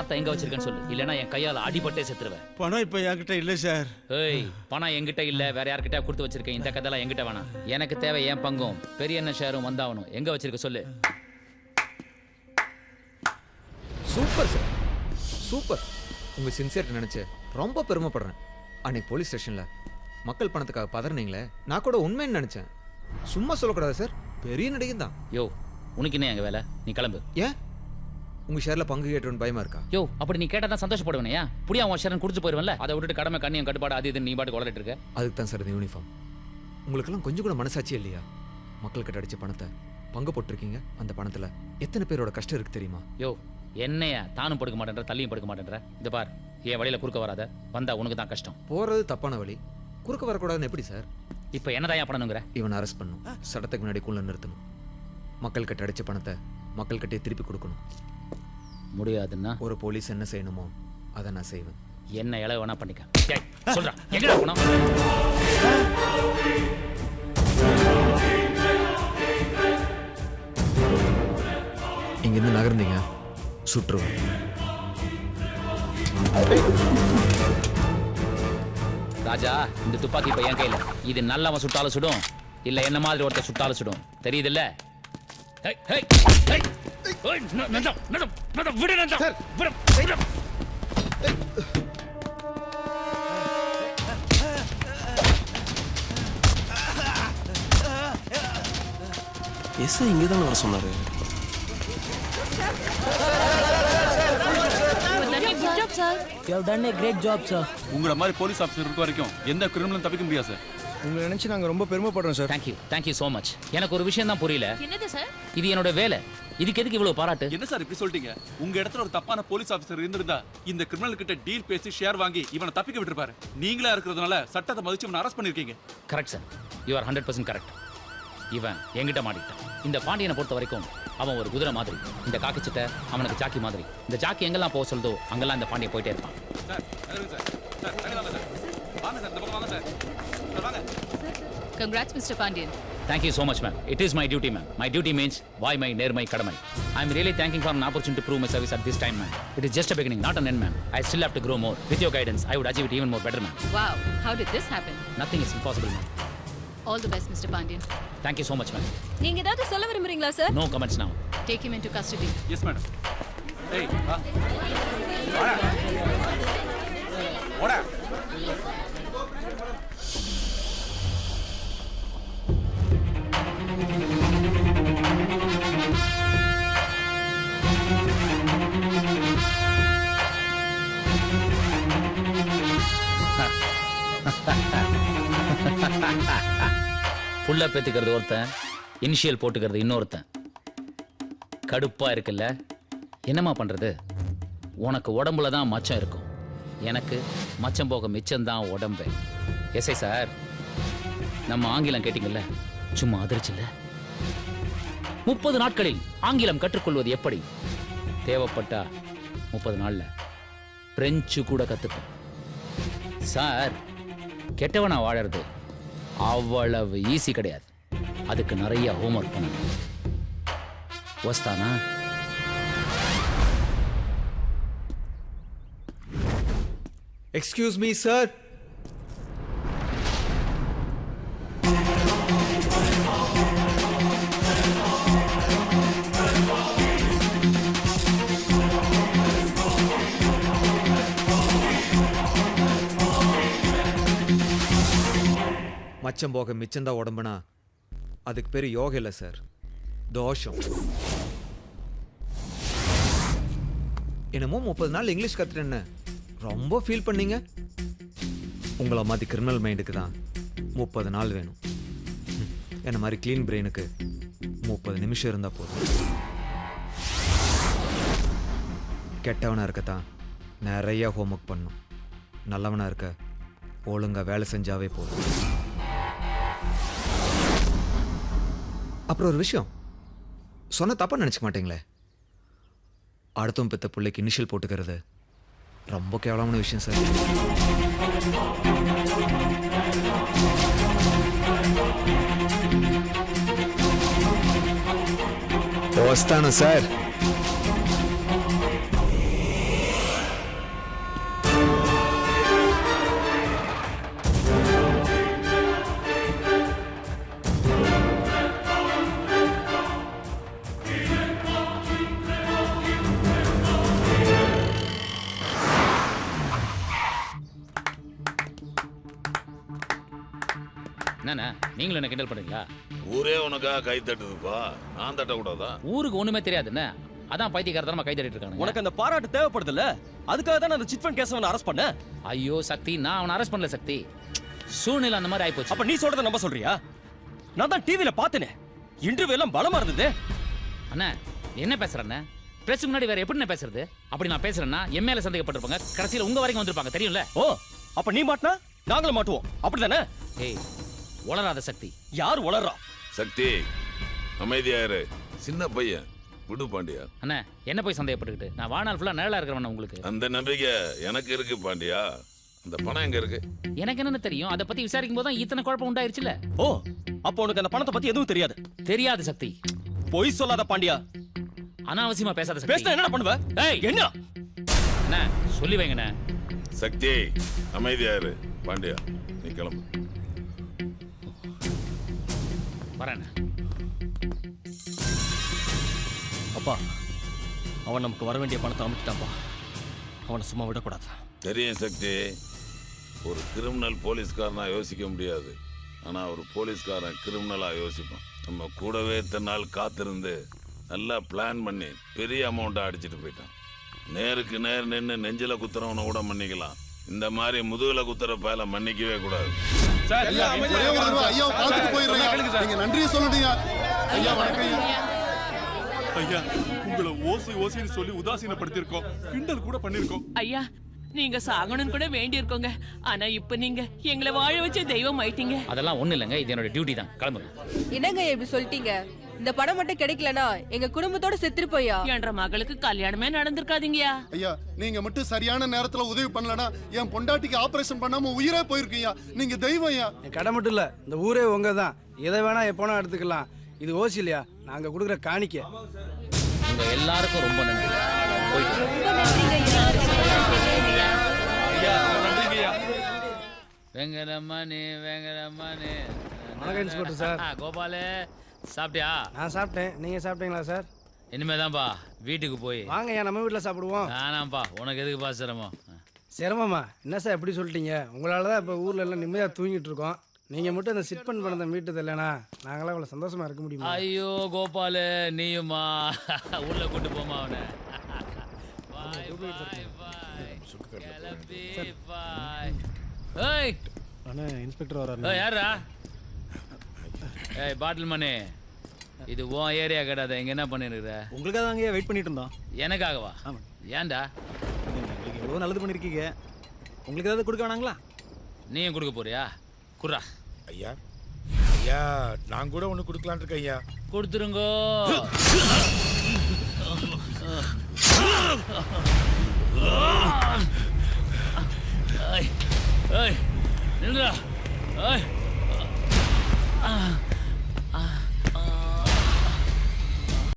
பணத்தை எங்க வச்சிருக்கேன்னு சொல்லு, இல்லைன்னா என் கையால அடிபட்டே செத்துருவேன். பணம் இப்ப என்கிட்ட இல்ல சார். ஏய், பணம் என்கிட்ட இல்ல, வேற யார்கிட்ட கொடுத்து வச்சிருக்கேன். இந்த கதைலாம் என்கிட்ட வேணாம். எனக்கு தேவை என் பங்கும் பெரிய என்ன ஷேரும் வந்தாவணும். எங்க வச்சிருக்க சொல்லு. Super sir, super. உங்க சின்சியர்ட்ட நினைச்சு ரொம்ப பெருமைப்படுறேன். அன்னைக்கு போலீஸ் ஸ்டேஷன்ல மக்கள் பணத்துக்காக பதறினீங்களே, நான் கூட உண்மைன்னு நினைச்சேன். சும்மா சொல்லக்கூடாது சார், பெரிய நடிகை தான். யோ, உனக்கு என்ன எங்க வேலை? நீ கிளம்பு. ஏன் உங்க ஷேர்ல பங்கு கேட்டோன்னு பயமா இருக்கா? யோ, அப்படி நீ கேட்டா தான் சந்தோஷப்படுவேனையா? புடியா உன் ஷேர் குடிச்சு போயிருவல. அதை விட்டுட்டு கடமை கண்ணியம் கட்டுப்பாடு அது இது நீ பாட்டு கொலரிட்டு இருக்க. அதுக்கு தான் சார் இந்த யூனிஃபார்ம். உங்களுக்கெல்லாம் கொஞ்சம் கூட மனசாட்சி இல்லையா? மக்கள் கிட்ட அடிச்ச பணத்தை பங்கு போட்டிருக்கீங்க. அந்த பணத்துல எத்தனை பேரோட கஷ்டம் இருக்கு தெரியுமா? யோ, என்னையா தானும் படுக்க மாட்டேன்ற, தள்ளியும் படுக்க மாட்டேன்ற. இந்த பார், என் வழியில குறுக்க வராத. வந்தா உனக்கு தான் கஷ்டம். போறது தப்பான வழி, குறுக்க வரக்கூடாதுன்னு எப்படி சார்? இப்ப என்னதான் பண்ணணுங்கிற? இவனை அரெஸ்ட் பண்ணும், சட்டத்துக்கு முன்னாடி குள்ள நிறுத்தணும். மக்கள் கிட்ட அடிச்ச பணத்தை மக்கள் கிட்டே திருப்பி கொடுக்கணும். முடியாதுன்னா ஒரு போலீஸ் என்ன செய்யணுமோ அதை நான் செய்வேன். என்ன இளவு வேணா பண்ணிக்க. சொல்றா, எங்கடா போனோம்? இங்கிருந்து நகர்ந்தீங்க சுற்றுவேன். ராஜா, இந்த துப்பாக்கி இப்ப என் கையில. இது நல்லவன் சுட்டாலும் சுடும், இல்ல என்ன மாதிரி ஒருத்தர் சுட்டாலும் சுடும். தெரியுதுல்ல? எஸ் இங்கதான் வர சொன்னாரு. You have done a great job, sir. உங்கள மாதிரி போலீஸ் ஆபீசர் இருக்க வரைக்கும் எந்த கிரிமினலும் தப்பிக்க முடியாது சார். உங்களை நினைச்சு நாங்க ரொம்ப பெருமைப்படுறோம் sir. Thank you so much. எனக்கு ஒரு விஷயம் தான் புரியல. என்னது சார்? இது என்னோட வேலை. இதுக்கு எதுக்கு இவ்வளவு பாராட்டு? என்ன சார் இப்படி சொல்லிட்டீங்க? உங்க இடத்துல ஒரு தப்பான போலீஸ் ஆபீசர் இருந்திருந்தா இந்த கிரிமினல் கிட்ட டீல் பேசி ஷேர் வாங்கி இவனை தப்பிக்க விட்டுருப்பாரு. நீங்களா இருக்கிறதுனால சட்டத்தை மதிச்சு இவனை அரெஸ்ட் பண்ணிருக்கீங்க. Correct sir, you are 100% correct. இவன் எங்கிட்ட மாட்டிக்கிட்டான். இந்த பாண்டியனை பொறுத்த வரைக்கும் அவன் ஒரு குதிரை மாதிரி. இந்த காக்கி சிட்டை அவனுக்கு ஜாக்கி மாதிரி. இந்த ஜாக்கி எங்கெல்லாம் போக சொல்லுதோ அங்கெல்லாம் இந்த பாண்டியன் போயிட்டே இருப்பான். சார், சார், சார், வாங்க சார். வாங்க சார், இந்த பக்கம் வாங்க சார். வாங்க. Congrats, Mr. Pandian. Thank you so much, ma'am. It is my duty, ma'am. My duty means why my நேர்மை கடமை. I am really thanking for an opportunity to prove my service at this time, ma'am. It is just a beginning, not an end, ma'am. I still have to grow more. With your guidance, I would achieve it even more better, ma'am. Wow, how did this happen? Nothing is impossible, ma'am. All the best, Mr. Pandian. Thank you so much, ma'am. நீங்க ஏதாவது சொல்ல விரும்புறீங்களா sir? No comments now. Take him into custody. Yes madam. ஏய், வா. வாடா. வாடா. ஃபுல்லா பேத்துக்கிறது ஒருத்தன், இனிஷியல் போட்டுக்கிறது இன்னொருத்தன். கடுப்பா இருக்குல்ல? என்னமா பண்றது? உனக்கு உடம்புல தான் மச்சம் இருக்கும், எனக்கு மச்சம் போக மிச்சம்தான் உடம்பு. எஸ்ஐ சார், நம்ம ஆங்கிலம் கேட்டீங்கல்ல, சும்மா அதிர்ச்சில்ல. 30 நாட்களில் ஆங்கிலம் கற்றுக்கொள்வது எப்படி? தேவைப்பட்டா 30 நாள்ல பிரெஞ்சு கூட கத்துப்பேன் சார். கெட்டவனா வாழறது அவ்வளவு ஈஸி கிடையாது. அதுக்கு நிறைய ஹோம்ஒர்க் பண்ணணும். வஸ்தானா? Excuse me sir. மச்சம் போக மிச்சம்தான் உடம்புனா அதுக்கு பேரு யோகா இல்லை சார், தோஷம். என்னமோ 30 நாள் இங்கிலீஷ் கத்துட்டேன்னு ரொம்ப ஃபீல் பண்ணீங்க. உங்களை மாதிரி கிரிமினல் மைண்டுக்கு தான் 30 நாள் வேணும். என்ன மாதிரி கிளீன் பிரெயினுக்கு 30 நிமிஷம் இருந்தா போதும். கெட்டவனா இருக்கத்தான் நிறைய ஹோம்ஒர்க் பண்ணும். நல்லவனா இருக்க ஒழுங்கா வேலை செஞ்சாவே போதும். அப்புறம் ஒரு விஷயம் சொன்ன தப்பா நினைச்சுக்க மாட்டீங்களே, அடுத்தவன் பெத்த பிள்ளைக்கு இனிஷியல் போட்டுக்கிறது ரொம்ப கேவலமான விஷயம் சார். வஸ்தானா சார்? என்னண்ணா நீங்களும் என்ன கிண்டல் பண்றீங்களா? ஊரே உனக்காக கை தட்டுதுப்பா, நான் தட்டக்கூடாதா? ஊருக்கு ஒண்ணுமே தெரியாதுண்ணே, அதான் பைத்தியக்காரத்தனமா கை தட்டிட்டு இருக்கானுங்க. உனக்கு அந்த பாராட்டு தேவைப்படுதுல்ல, அதுக்காக தான் அந்த சிட் ஃபண்ட் கேஸ் அவனை அரெஸ்ட் பண்ண. ஐயோ சக்தி, நான் அவனை அரெஸ்ட் பண்ணல சக்தி, சூழ்நிலை அந்த மாதிரி ஆயிப்போச்சு. அப்ப நீ சொல்றத நம்ப சொல்றியா? நான் தான் டிவில பார்த்தேனே, இன்டர்வியூ எல்லாம் பலமா இருந்தது. அண்ணா என்ன பேசுறேண்ணே? பிரஸ் முன்னாடி வேற எப்படி பேசுறது? அப்படி நான் பேசுறேன்னா என் மேல சந்தேகப்பட்டிருப்பாங்க, கடைசியில உங்க வரைக்கும் வந்திருப்பாங்க, தெரியும்ல? ஓ, அப்ப நீ மாட்டினா நாங்களும் மாட்டுவோம், அப்படிதானே? ஏய் உளராத சக்தி. யார் உளறா? சக்தி அமைதியாரு, சின்ன பையன் விடு பாண்டியா. அண்ணா என்ன போய் சந்தேகப்பட்டுக்கிட்டு, நான் வாழ்நாள் ஃபுல்லா நிழலா இருக்கிறவன உங்களுக்கு. அந்த நம்பிக்கை எனக்கு இருக்கு பாண்டியா. அந்த பணம் எங்க இருக்கு? எனக்கு என்னன்னு தெரியும், அதை பத்தி விசாரிக்கும் போது தான் இத்தனை குழப்பம் உண்டாயிருச்சுல. ஓ, அப்ப உனக்கு அந்த பணத்தை பத்தி எதுவும் தெரியாது? தெரியாது சக்தி. பொய் சொல்லாத பாண்டியா. அனாவசியமா பேசாத சக்தி. பேசினா என்ன பண்ணுவ? ஏய் என்ன? அண்ணா சொல்லி வைங்கண்ணே. சக்தி அமைதியாரு பாண்டியா, நீ கிளம்பு. வரேண்ணே. அப்பா, அவன் நமக்கு வர வேண்டிய பணத்தை அமுக்கிட்டான்ப்பா, அவனை சும்மா விடக்கூடாது. தெரியும் சக்தி, ஒரு கிரிமினல் போலீஸ்காரனா யோசிக்க முடியாது, ஆனா ஒரு போலீஸ்காரன் கிரிமினலா யோசிப்பான். நம்ம கூடவே இத்தனை நாள் காத்திருந்து நல்லா பிளான் பண்ணி பெரிய அமௌண்ட்டை அடிச்சுட்டு போயிட்டான். நேருக்கு நேர் நின்று நெஞ்சில குத்துறவனை கூட மன்னிக்கலாம், இந்த மாதிரி முதுகுல குத்துற பயல மன்னிக்கவே கூடாது. சார் ஒரே ஒரு தடவை ஐயாவை பார்த்துட்டு போயிடுறேன். நீங்க நன்றியை சொல்லுங்க ஐயா. வணக்கம் ஐயா. ஐயா, உங்களை ஓசின்னு சொல்லி உதாசீனப்படுத்திருக்கோம், கிண்டல் கூட பண்ணிருக்கோம். ஐயா நீங்க சாகணும்னு கூட வேண்டி இருக்கோங்க, ஆனா இப்ப நீங்க எங்களை வாழ வச்ச தெய்வம் ஆயிட்டீங்க. அதெல்லாம் ஒண்ணு இல்லைங்க, இது என்னோட டியூட்டி தான். கிளம்புங்க. என்னங்க இப்படி சொல்லிட்டீங்க? இந்த படம் மட்டும் கிடைக்கலனா எங்க குடும்பத்தோட செத்துருப்போயா? என்ற மகளுக்கு கல்யாணமே நடந்திருக்காதீங்கயா. ஐயா நீங்க மட்டும் சரியான நேரத்துல உதவி பண்ணலனா என் பொண்டாட்டிக்கு ஆபரேஷன் பண்ணாம உயிரே போயிருக்கீங்க. நீங்க தெய்வம் ஐயா. என் கடை மட்டும் இல்ல, இந்த ஊரே உங்க தான். எதை வேணா எப்போனா எடுத்துக்கலாம். இது ஓசி இல்லையா, நாங்க கொடுக்குற காணிக்க. உங்க எல்லாருக்கும் ரொம்ப நன்றி. போயிட்டு ரொம்ப நன்றிங்க ஐயா. ஐயா நன்றிங்க ஐயா. வெங்கடம்மணி வெங்கடம்மணி. வணக்கம் இன்ஸ்பெக்டர் சார். கோபாலு சாப்பிட்டியா? நான் சாப்பிட்டேன், நீங்க சாப்பிட்டீங்களா சார்? இனிமேதான்ப்பா வீட்டுக்கு போய். வாங்க ஐயா, நம்ம வீட்டில் சாப்பிடுவோம். ஆனாப்பா, உனக்கு எதுக்குப்பா சிரமம்? சிரமமா என்ன சார் எப்படி சொல்லிட்டீங்க? உங்களால தான் இப்போ ஊர்ல எல்லாம் நிம்மதியாக தூங்கிட்டு இருக்கோம். நீங்க மட்டும் அந்த சிட் பண்ண மீட்டது இல்லைனா நாங்களாம் அவ்வளோ சந்தோஷமா இருக்க முடியுமா? ஐயோ கோபாலு, நீயுமா? உள்ள கூட்டு போமா அவனை. இன்ஸ்பெக்டர் வராரு. யாரா? ஏய் பாட்டில் மணி, இது உன் ஏரியா கிடையாது, இங்க என்ன பண்ணிருக்கிற? உங்களுக்காக தாங்க வெயிட் பண்ணிட்டு இருந்தோம். எனக்காகவா? ஏன்டா? உங்களுக்கு எவ்வளோ நல்லது பண்ணிருக்கீங்க, உங்களுக்கு ஏதாவது கொடுக்க வேணாங்களா? நீயும் கொடுக்க போறியா? குர்ரா. ஐயா ஐயா, நான் கூட ஒன்று கொடுக்கலான் இருக்கேன் ஐயா. கொடுத்துருங்கோ. நில்றா.